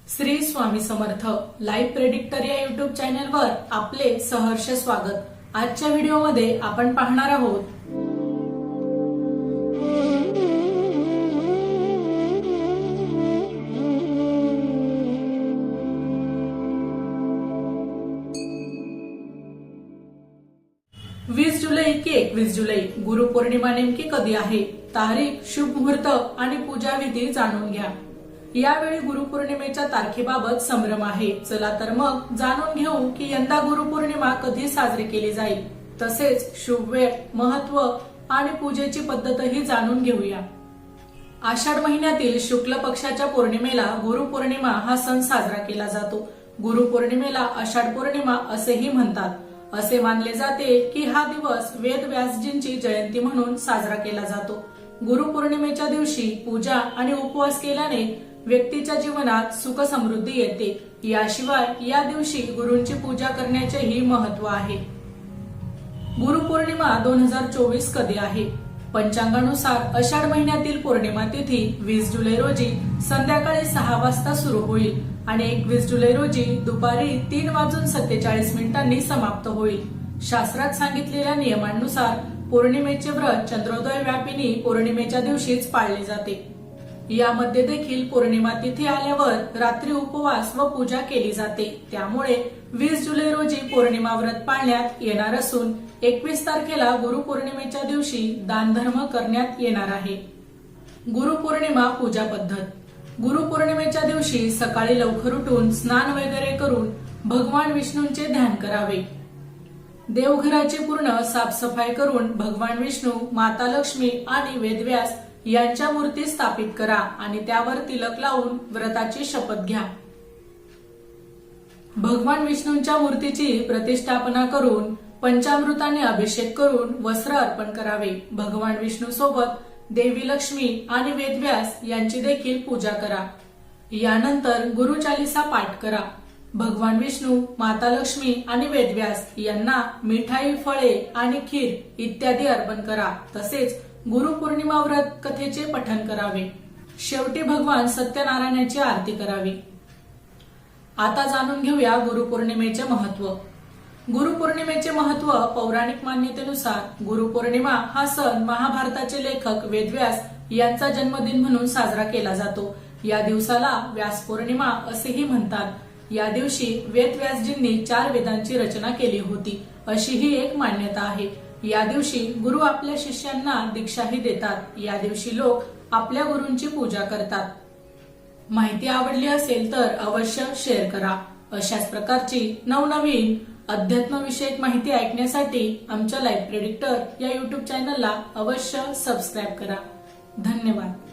Shri Swami Samarth live predictor या YouTube चॅनलवर आपले सहर्ष स्वागत। आजच्या व्हिडिओमध्ये आपण पाहणार आहोत जुलै की 21 जुलै गुरुपौर्णिमा नेमकी कधी आहे, तारीख, शुभ मुहूर्त आणि पूजा विधी जाणून घ्या। यावेळी गुरुपौर्णिमेच्या तारखेबाबत संभ्रम आहे। चला तर मग जाणून घेऊ की यंदा गुरुपौर्णिमा कधी साजरी केली जाईल, तसेच शुभ वेळ, महत्व आणि पूजेची पद्धतही जाणून घेऊया। आषाढ महिन्यातील शुक्ल पक्षाच्या पौर्णिमेला गुरुपौर्णिमा हा सण साजरा केला जातो। गुरुपौर्णिमेला आषाढ पौर्णिमा असेही म्हणतात। असे मानले जाते की हा दिवस वेद व्यासजींची जयंती म्हणून साजरा केला जातो। गुरुपौर्णिमेच्या दिवशी पूजा आणि उपवास केल्याने व्यक्तीच्या जीवनात सुख समृद्धी येते। याशिवाय या दिवशी गुरूंची पूजा करण्याचेही महत्व आहे। गुरुपौर्णिमा 2024 कधी आहे? पंचांगानुसार आषाढ महिन्यातील पौर्णिमा तिथी 20 जुलै रोजी संध्याकाळी 6 वाजता सुरू होईल आणि 21 जुलै रोजी दुपारी 3:47 समाप्त होईल। शास्त्रात सांगितलेल्या नियमांनुसार पौर्णिमेचे व्रत चंद्रोदय व्यापिनी पौर्णिमेच्या दिवशीच पाळले जाते। यामध्ये देखील पौर्णिमा तिथी आल्यावर रात्री उपवास व पूजा केली जाते। त्यामुळे 20 जुलै रोजी पौर्णिमा व्रत पाळण्यात येणार असून 21 तारखेला गुरुपौर्णिमेच्या दिवशी दानधर्म करण्यात येणार आहे। गुरुपौर्णिमा पूजा पद्धत। गुरुपौर्णिमेच्या दिवशी सकाळी लवकर उठून स्नान वगैरे करून भगवान विष्णूंचे ध्यान करावे। देवघराची पूर्ण साफसफाई करून भगवान विष्णू, माता लक्ष्मी आणि वेदव्यास यांच्या मूर्ती स्थापित करा आणि त्यावर तिलक लावून व्रताची शपथ घ्या। भगवान विष्णूंच्या मूर्तीची प्रतिष्ठापना करून पंचामृताने अभिषेक करून वस्त्र अर्पण करावे। भगवान विष्णू सोबत देवी लक्ष्मी आणि वेदव्यास यांची देखील पूजा करा। यानंतर गुरुचालिसा पाठ करा। भगवान विष्णू, माता लक्ष्मी आणि वेदव्यास यांना मिठाई, फळे आणि खीर इत्यादी अर्पण करा। तसेच गुरुपौर्णिमा व्रत कथेचे पठण करावे। शेवटी भगवान सत्यनारायणाची आरती करावी। आता जाणून घेऊया गुरुपौर्णिमेचे महत्व। गुरुपौर्णिमेचे महत्व पौराणिक मान्यतेनुसार गुरुपौर्णिमा हा सण महाभारताचे लेखक वेदव्यास यांचा जन्मदिन म्हणून साजरा केला जातो। या दिवसाला व्यास पौर्णिमा असेही म्हणतात। या दिवशी वेदव्यासजींनी 4 वेदांची रचना केली होती, अशी ही एक मान्यता आहे। या दिवशी गुरु आपल्या शिष्यांना दीक्षाही देतात। या दिवशी लोक आपल्या गुरूंची पूजा करतात। माहिती आवडली असेल तर अवश्य शेअर करा। अशाच प्रकारची नवनवीन अध्यात्मविषयक माहिती ऐकण्यासाठी आमच्या लाईव्ह प्रेडिक्टर या युट्यूब चॅनलला अवश्य सबस्क्राईब करा। धन्यवाद।